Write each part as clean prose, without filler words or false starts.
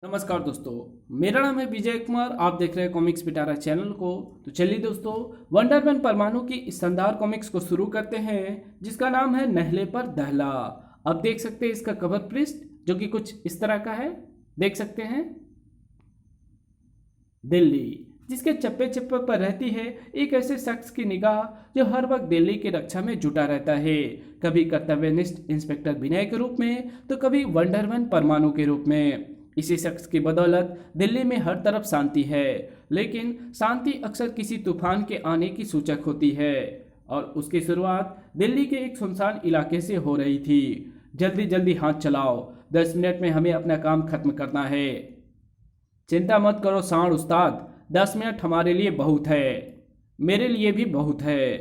नमस्कार दोस्तों, मेरा नाम है विजय कुमार। आप देख रहे हैं कॉमिक्स पिटारा चैनल को। तो चलिए दोस्तों, वंडरमैन परमाणु की इस शानदार कॉमिक्स को शुरू करते हैं, जिसका नाम है नहले पर दहला। अब देख सकते हैं इसका कवर पृष्ठ, जो कि कुछ इस तरह का है। देख सकते हैं दिल्ली, जिसके चप्पे चप्पे पर रहती है एक ऐसे शख्स की निगाह जो हर वक्त दिल्ली की रक्षा में जुटा रहता है, कभी कर्तव्यनिष्ठ इंस्पेक्टर विनय के रूप में तो कभी वंडरमैन परमाणु के रूप में। इसी शख्स की बदौलत दिल्ली में हर तरफ शांति है, लेकिन शांति अक्सर किसी तूफान के आने की सूचक होती है। और उसकी शुरुआत दिल्ली के एक सुनसान इलाके से हो रही थी। जल्दी जल्दी हाथ चलाओ, 10 मिनट में हमें अपना काम खत्म करना है। चिंता मत करो सांड उस्ताद, 10 मिनट हमारे लिए बहुत है। मेरे लिए भी बहुत है,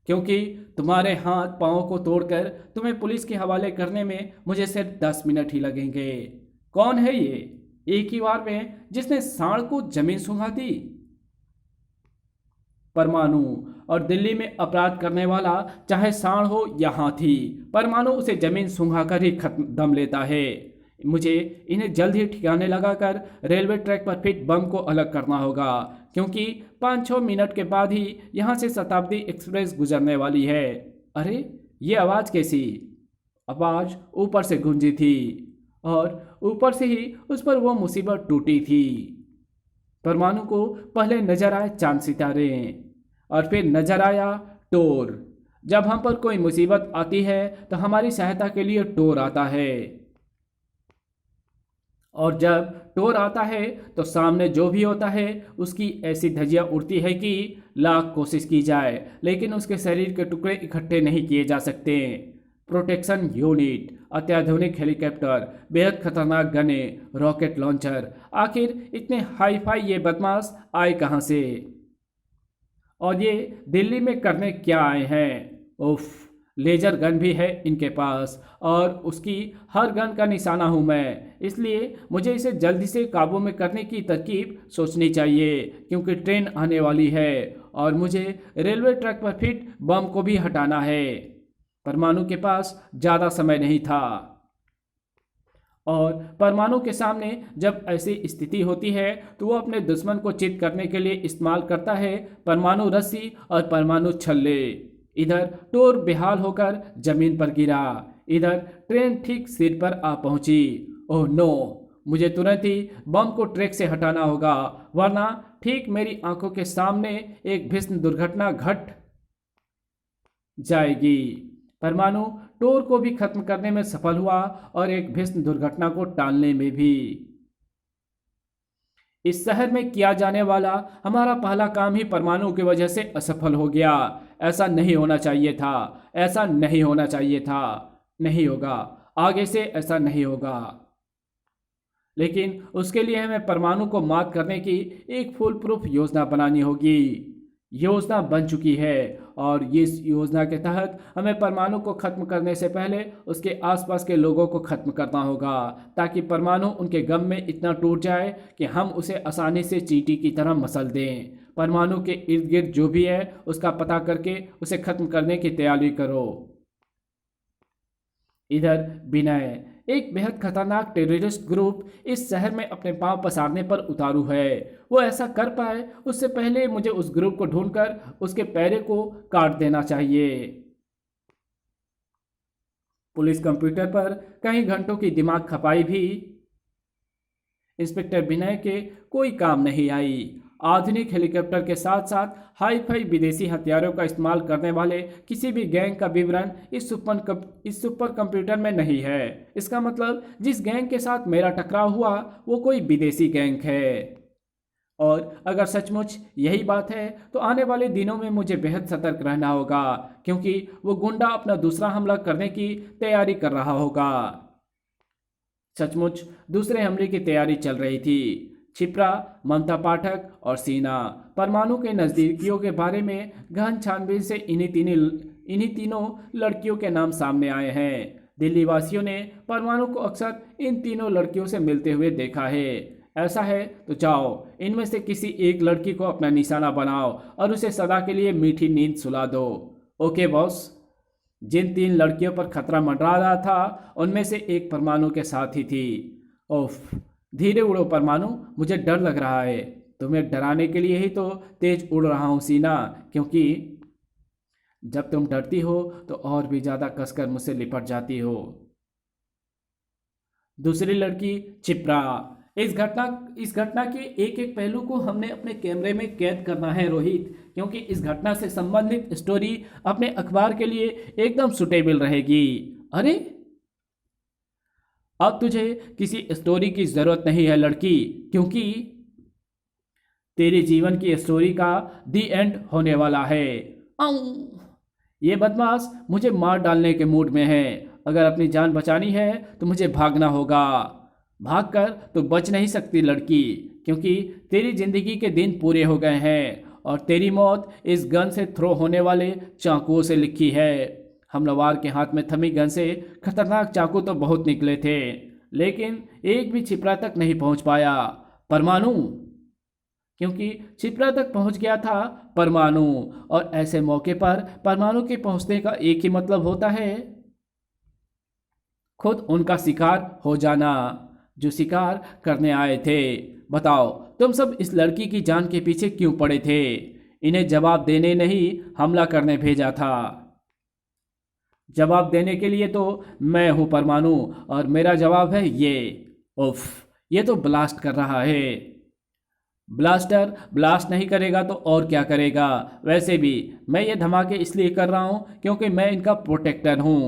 क्योंकि तुम्हारे हाथ पाँव को तोड़कर तुम्हें पुलिस के हवाले करने में मुझे सिर्फ 10 मिनट ही लगेंगे। कौन है ये एक ही बार में जिसने सांड को जमीन सूंघा दी? परमाणु। और दिल्ली में अपराध करने वाला चाहे सांड हो या हाथी, परमाणु उसे जमीन सूंघा कर ही खत्म दम लेता है। मुझे इन्हें जल्द ही ठिकाने लगाकर रेलवे ट्रैक पर फिट बम को अलग करना होगा, क्योंकि 5-6 मिनट के बाद ही यहाँ से शताब्दी एक्सप्रेस गुजरने वाली है। अरे, ये आवाज़ कैसी? आवाज़ ऊपर से गूंजी थी, और ऊपर से ही उस पर वो मुसीबत टूटी थी। परमाणु को पहले नजर आए चांद सितारे, और फिर नजर आया टोर। जब हम पर कोई मुसीबत आती है तो हमारी सहायता के लिए टोर आता है, और जब टोर आता है तो सामने जो भी होता है उसकी ऐसी धज्जियां उड़ती है कि लाख कोशिश की जाए लेकिन उसके शरीर के टुकड़े इकट्ठे नहीं किए जा सकते। प्रोटेक्शन यूनिट, अत्याधुनिक हेलीकॉप्टर, बेहद खतरनाक गने, रॉकेट लॉन्चर, आखिर इतने हाई फाई ये बदमाश आए कहाँ से? और ये दिल्ली में करने क्या आए हैं? उफ, लेजर गन भी है इनके पास, और उसकी हर गन का निशाना हूँ मैं। इसलिए मुझे इसे जल्दी से काबू में करने की तरकीब सोचनी चाहिए, क्योंकि ट्रेन आने वाली है और मुझे रेलवे ट्रैक पर फिट बम को भी हटाना है। परमाणु के पास ज़्यादा समय नहीं था, और परमाणु के सामने जब ऐसी स्थिति होती है तो वो अपने दुश्मन को चित करने के लिए इस्तेमाल करता है परमाणु रस्सी और परमाणु छल्ले। इधर टोर बेहाल होकर जमीन पर गिरा, इधर ट्रेन ठीक सिर पर आ पहुंची। ओह नो, मुझे तुरंत ही बम को ट्रैक से हटाना होगा, वरना ठीक मेरी आंखों के सामने एक भीषण दुर्घटना घट जाएगी। परमाणु टोर को भी खत्म करने में सफल हुआ, और एक भीषण दुर्घटना को टालने में भी। इस शहर में किया जाने वाला हमारा पहला काम ही परमाणु की वजह से असफल हो गया। ऐसा नहीं होना चाहिए था, ऐसा नहीं होना चाहिए था। नहीं होगा, आगे से ऐसा नहीं होगा। लेकिन उसके लिए हमें परमाणु को मात करने की एक फुल प्रूफ योजना बनानी होगी। योजना बन चुकी है, और इस योजना के तहत हमें परमाणु को खत्म करने से पहले उसके आसपास के लोगों को खत्म करना होगा, ताकि परमाणु उनके गम में इतना टूट जाए कि हम उसे आसानी से चींटी की तरह मसल दें। परमाणु के इर्द गिर्द जो भी है उसका पता करके उसे खत्म करने की तैयारी करो। इधर विनय, एक बेहद खतरनाक टेररिस्ट ग्रुप इस शहर में अपने पांव पसारने पर उतारू है। वो ऐसा कर पाए उससे पहले मुझे उस ग्रुप को ढूंढकर उसके पैरे को काट देना चाहिए। पुलिस कंप्यूटर पर कई घंटों की दिमाग खपाई भी इंस्पेक्टर विनय के कोई काम नहीं आई। आधुनिक हेलीकॉप्टर के साथ साथ हाई फाई विदेशी हथियारों का इस्तेमाल करने वाले किसी भी गैंग का विवरण इस सुपर कंप्यूटर में नहीं है। इसका मतलब जिस गैंग के साथ मेरा टकराव हुआ वो कोई विदेशी गैंग है। और अगर सचमुच यही बात है तो आने वाले दिनों में मुझे बेहद सतर्क रहना होगा, क्योंकि वो गुंडा अपना दूसरा हमला करने की तैयारी कर रहा होगा। सचमुच दूसरे हमले की तैयारी चल रही थी। छिपरा, ममता पाठक और सीना परमाणु के नज़दीकियों के बारे में गहन छानबीन से इन्हीं तीनों लड़कियों के नाम सामने आए हैं। दिल्ली वासियों ने परमाणु को अक्सर इन तीनों लड़कियों से मिलते हुए देखा है। ऐसा है तो जाओ, इनमें से किसी एक लड़की को अपना निशाना बनाओ और उसे सदा के लिए मीठी नींद सुला दो। Okay boss. जिन 3 लड़कियों पर खतरा मंडरा रहा था उनमें से एक परमाणु के साथ ही थी। ओफ, धीरे उड़ो परमाणु, मुझे डर लग रहा है। तुम्हें डराने के लिए ही तो तेज उड़ रहा हूँ सीना, क्योंकि जब तुम डरती हो तो और भी ज्यादा कसकर मुझसे लिपट जाती हो। दूसरी लड़की चिप्रा। इस घटना के एक एक पहलू को हमने अपने कैमरे में कैद करना है रोहित, क्योंकि इस घटना से संबंधित स्टोरी अपने अखबार के लिए एकदम सुटेबल रहेगी। अरे, अब तुझे किसी स्टोरी की जरूरत नहीं है लड़की, क्योंकि तेरे जीवन की स्टोरी का दी एंड होने वाला है। आऊं! ये बदमाश मुझे मार डालने के मूड में है। अगर अपनी जान बचानी है तो मुझे भागना होगा। भागकर तो बच नहीं सकती लड़की, क्योंकि तेरी जिंदगी के दिन पूरे हो गए हैं और तेरी मौत इस गन से थ्रो होने वाले चाकुओं से लिखी है। हमलावर के हाथ में थमी गन से खतरनाक चाकू तो बहुत निकले थे, लेकिन एक भी छिपरा तक नहीं पहुंच पाया। परमाणु, क्योंकि छिपरा तक पहुंच गया था परमाणु, और ऐसे मौके पर परमाणु के पहुंचने का एक ही मतलब होता है, खुद उनका शिकार हो जाना, जो शिकार करने आए थे। बताओ, तुम सब इस लड़की की जान के पीछे क्यों पड़े थे? इन्हें जवाब देने नहीं, हमला करने भेजा था। जवाब देने के लिए तो मैं हूं परमाणु, और मेरा जवाब है ये। उफ, ये तो ब्लास्ट कर रहा है। ब्लास्टर ब्लास्ट नहीं करेगा तो और क्या करेगा? वैसे भी मैं ये धमाके इसलिए कर रहा हूं क्योंकि मैं इनका प्रोटेक्टर हूं।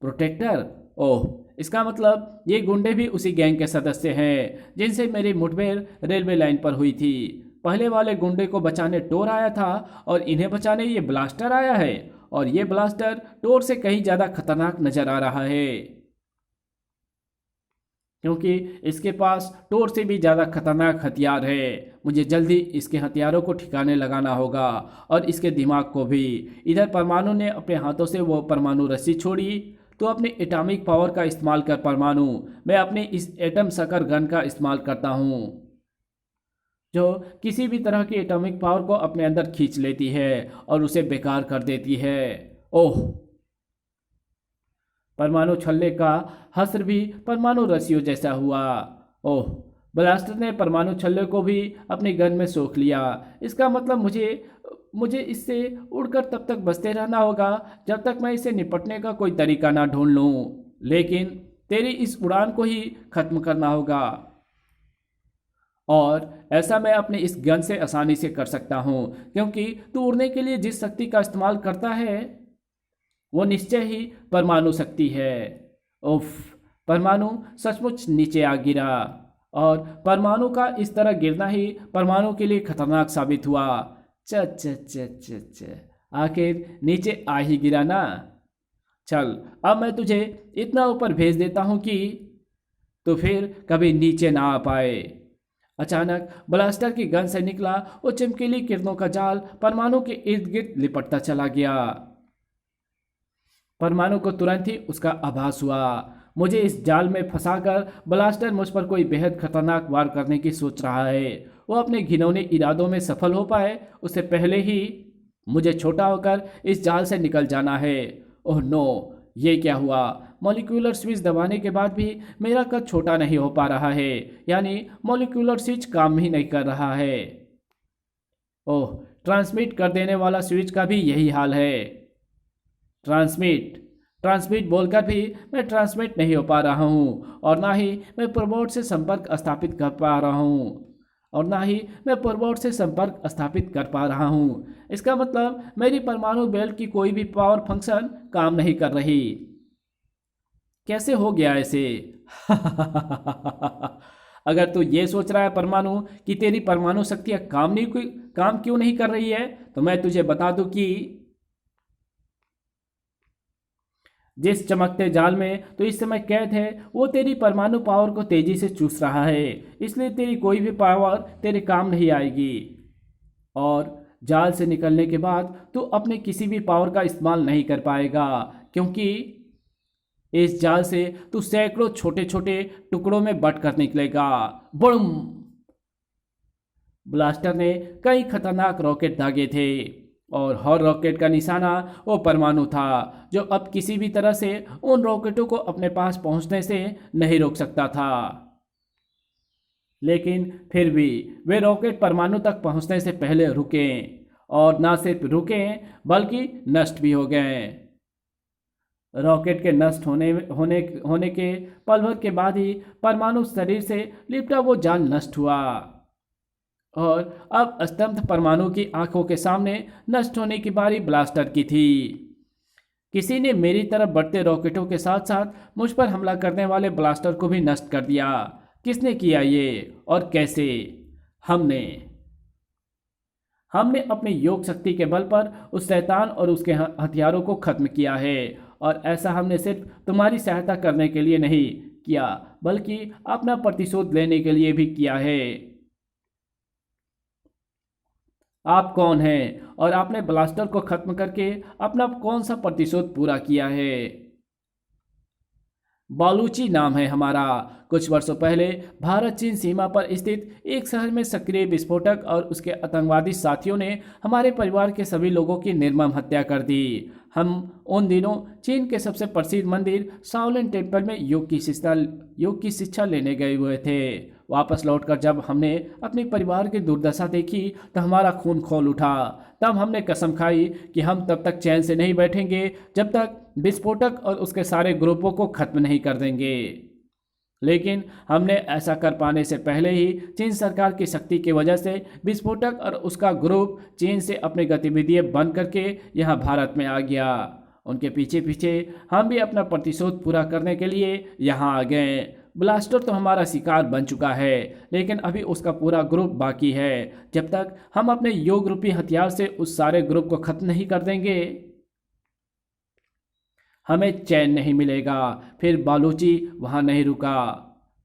प्रोटेक्टर? ओह, इसका मतलब ये गुंडे भी उसी गैंग के सदस्य हैं जिनसे मेरी मुठभेड़ रेलवे लाइन पर हुई थी। पहले वाले गुंडे को बचाने टोर आया था और इन्हें बचाने ये ब्लास्टर आया है, और ये ब्लास्टर टोर से कहीं ज़्यादा खतरनाक नजर आ रहा है, क्योंकि इसके पास टोर से भी ज़्यादा खतरनाक हथियार है। मुझे जल्दी इसके हथियारों को ठिकाने लगाना होगा, और इसके दिमाग को भी। इधर परमाणु ने अपने हाथों से वो परमाणु रस्सी छोड़ी, तो अपने एटॉमिक पावर का इस्तेमाल कर परमाणु, मैं अपने इस एटम सकर गन का इस्तेमाल करता हूँ, जो किसी भी तरह की एटॉमिक पावर को अपने अंदर खींच लेती है और उसे बेकार कर देती है। ओह, परमाणु छल्ले का हस्र भी परमाणु रस्सियों जैसा हुआ। ओह, ब्लास्टर ने परमाणु छल्ले को भी अपनी गन में सोख लिया। इसका मतलब मुझे इससे उड़कर तब तक बचते रहना होगा जब तक मैं इसे निपटने का कोई तरीका ना ढूंढ लूं। लेकिन तेरी इस उड़ान को ही खत्म करना होगा, और ऐसा मैं अपने इस गन से आसानी से कर सकता हूं, क्योंकि तू उड़ने के लिए जिस शक्ति का इस्तेमाल करता है वो निश्चय ही परमाणु शक्ति है। उफ, परमाणु सचमुच नीचे आ गिरा, और परमाणु का इस तरह गिरना ही परमाणु के लिए खतरनाक साबित हुआ। च च च च च आखिर नीचे आ ही गिरा ना। चल, अब मैं तुझे इतना ऊपर भेज देता हूं कि तो फिर कभी नीचे ना आ पाए। अचानक ब्लास्टर की गन से निकला वो चमकीली किरणों का जाल परमाणु के इर्द गिर्द लिपटता चला गया। परमाणु को तुरंत ही उसका आभास हुआ। मुझे इस जाल में फंसाकर ब्लास्टर मुझ पर कोई बेहद खतरनाक वार करने की सोच रहा है। वो अपने घिनौने इरादों में सफल हो पाए उससे पहले ही मुझे छोटा होकर इस जाल से निकल जाना है। ओह नो, ये क्या हुआ? मॉलिक्यूलर स्विच दबाने के बाद भी मेरा कद छोटा नहीं हो पा रहा है, यानी मॉलिक्यूलर स्विच काम ही नहीं कर रहा है। ओह, ट्रांसमिट कर देने वाला स्विच का भी यही हाल है। ट्रांसमिट ट्रांसमिट बोलकर भी मैं ट्रांसमिट नहीं हो पा रहा हूँ, और ना ही मैं प्रोबोर्ड से संपर्क स्थापित कर पा रहा हूँ। इसका मतलब मेरी परमाणु बेल्ट की कोई भी पावर फंक्शन काम नहीं कर रही। कैसे हो गया ऐसे? अगर तू ये सोच रहा है परमाणु कि तेरी परमाणु शक्तियाँ काम क्यों नहीं कर रही है, तो मैं तुझे बता दूं कि जिस चमकते जाल में तो इस समय कैद है वो तेरी परमाणु पावर को तेजी से चूस रहा है, इसलिए तेरी कोई भी पावर तेरे काम नहीं आएगी। और जाल से निकलने के बाद तू अपने किसी भी पावर का इस्तेमाल नहीं कर पाएगा, क्योंकि इस जाल से तू सैकड़ों छोटे छोटे टुकड़ों में बट कर निकलेगा। बुम! ब्लास्टर ने कई खतरनाक रॉकेट दागे थे, और हर रॉकेट का निशाना वो परमाणु था, जो अब किसी भी तरह से उन रॉकेटों को अपने पास पहुंचने से नहीं रोक सकता था। लेकिन फिर भी वे रॉकेट परमाणु तक पहुंचने से पहले रुके, और ना सिर्फ रुके बल्कि नष्ट भी हो गए। रॉकेट के नष्ट होने होने होने के पल भर के बाद ही परमाणु शरीर से लिपटा वो जाल नष्ट हुआ, और अब स्तंभ परमाणु की आंखों के सामने नष्ट होने की बारी ब्लास्टर की थी। किसी ने मेरी तरफ बढ़ते रॉकेटों के साथ साथ मुझ पर हमला करने वाले ब्लास्टर को भी नष्ट कर दिया। किसने किया ये और कैसे? हमने हमने अपने योग शक्ति के बल पर उस शैतान और उसके हथियारों को खत्म किया है, और ऐसा हमने सिर्फ तुम्हारी सहायता करने के लिए नहीं किया बल्कि अपना प्रतिशोध लेने के लिए भी किया है। आप कौन हैं और आपने ब्लास्टर को खत्म करके अपना कौन सा प्रतिशोध पूरा किया है? बालूची नाम है हमारा। कुछ वर्षों पहले भारत चीन सीमा पर स्थित एक शहर में सक्रिय विस्फोटक और उसके आतंकवादी साथियों ने हमारे परिवार के सभी लोगों की निर्मम हत्या कर दी। हम उन दिनों चीन के सबसे प्रसिद्ध मंदिर शाओलिन टेम्पल में योग की शिक्षा लेने गए हुए थे। वापस लौटकर जब हमने अपने परिवार की दुर्दशा देखी तो हमारा खून खौल उठा। तब हमने कसम खाई कि हम तब तक चैन से नहीं बैठेंगे जब तक विस्फोटक और उसके सारे ग्रुपों को खत्म नहीं कर देंगे। लेकिन हमने ऐसा कर पाने से पहले ही चीन सरकार की शक्ति की वजह से विस्फोटक और उसका ग्रुप चीन से अपनी गतिविधियां बंद करके यहाँ भारत में आ गया। उनके पीछे पीछे हम भी अपना प्रतिशोध पूरा करने के लिए यहाँ आ गए। ब्लास्टर तो हमारा शिकार बन चुका है, लेकिन अभी उसका पूरा ग्रुप बाकी है। जब तक हम अपने योग रूपी हथियार से उस सारे ग्रुप को खत्म नहीं कर देंगे, हमें चैन नहीं मिलेगा। फिर बालोची वहाँ नहीं रुका।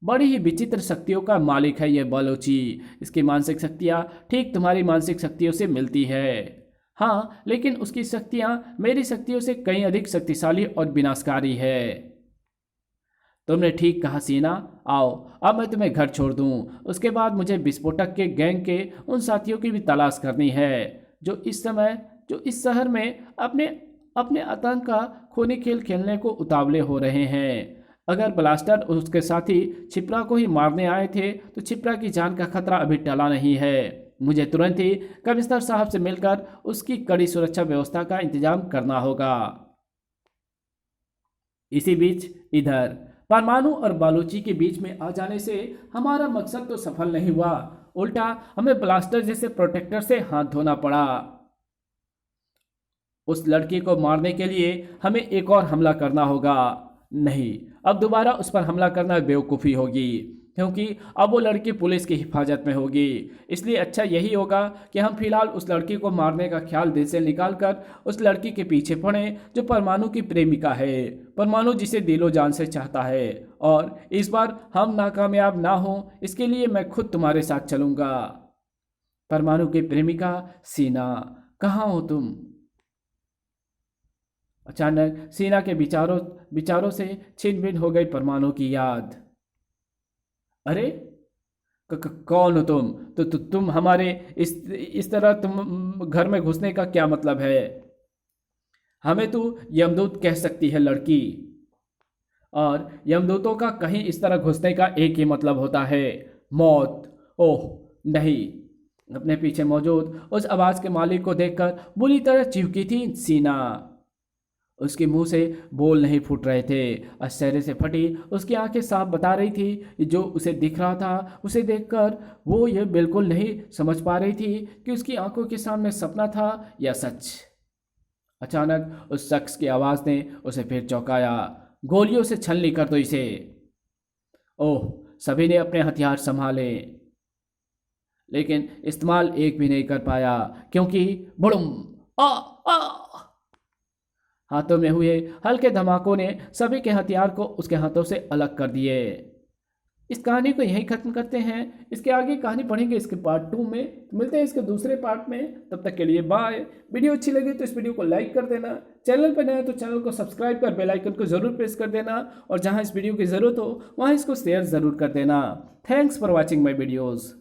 बड़ी ही विचित्र शक्तियों का मालिक है ये बालोची। इसकी मानसिक शक्तियाँ ठीक तुम्हारी मानसिक शक्तियों से मिलती है। हाँ, लेकिन उसकी शक्तियाँ मेरी शक्तियों से कहीं अधिक शक्तिशाली और विनाशकारी है। तुमने ठीक कहा सीना। आओ, अब मैं तुम्हें घर छोड़ दूँ। उसके बाद मुझे विस्फोटक के गैंग के उन साथियों की भी तलाश करनी है जो इस शहर में अपने अपने आतंक का खूनी खेल खेलने को उतावले हो रहे हैं। अगर ब्लास्टर और उसके साथी छिपरा को ही मारने आए थे तो छिपरा की जान का खतरा अभी टला नहीं है। मुझे तुरंत ही कमिश्नर साहब से मिलकर उसकी कड़ी सुरक्षा व्यवस्था का इंतजाम करना होगा। इसी बीच इधर परमाणु और बालूची के बीच में आ जाने से हमारा मकसद तो सफल नहीं हुआ, उल्टा हमें ब्लास्टर जैसे प्रोटेक्टर से हाथ धोना पड़ा। उस लड़की को मारने के लिए हमें एक और हमला करना होगा। नहीं, अब दोबारा उस पर हमला करना बेवकूफ़ी होगी, क्योंकि अब वो लड़की पुलिस की हिफाजत में होगी। इसलिए अच्छा यही होगा कि हम फिलहाल उस लड़की को मारने का ख्याल दिल से निकाल कर उस लड़की के पीछे पड़ें जो परमाणु की प्रेमिका है, परमाणु जिसे दिलो जान से चाहता है। और इस बार हम नाकामयाब ना हो, इसके लिए मैं खुद तुम्हारे साथ चलूँगा। परमाणु की प्रेमिका सीना, कहाँ हो तुम? अचानक सीना के विचारों से छिन भिन हो गई परमाणु की याद। अरे कौन हो तुम? तुम हमारे इस तरह तुम घर में घुसने का क्या मतलब है? हमें तो यमदूत कह सकती है लड़की, और यमदूतों का कहीं इस तरह घुसने का एक ही मतलब होता है, मौत। ओह नहीं! अपने पीछे मौजूद उस आवाज़ के मालिक को देखकर बुरी तरह चिढ़की थी सीना। उसके मुंह से बोल नहीं फूट रहे थे। आश्चर्य से फटी उसकी आंखें साफ बता रही थी कि जो उसे दिख रहा था उसे देखकर वो ये बिल्कुल नहीं समझ पा रही थी कि उसकी आंखों के सामने सपना था या सच। अचानक उस शख्स की आवाज़ ने उसे फिर चौंकाया। गोलियों से छलनी कर दो इसे। ओह, सभी ने अपने हथियार संभाले, लेकिन इस्तेमाल एक भी नहीं कर पाया, क्योंकि बुड़ुम! आ आ हाथों में हुए हल्के धमाकों ने सभी के हथियार को उसके हाथों से अलग कर दिए। इस कहानी को यहीं ख़त्म करते हैं। इसके आगे कहानी पढ़ेंगे इसके पार्ट 2 में। मिलते हैं इसके दूसरे पार्ट में। तब तक के लिए बाय। वीडियो अच्छी लगी तो इस वीडियो को लाइक कर देना। चैनल पर नया है तो चैनल को सब्सक्राइब कर बेल आइकन को ज़रूर प्रेस कर देना, और जहाँ इस वीडियो की ज़रूरत हो वहाँ इसको शेयर ज़रूर कर देना। Thanks for watching my videos.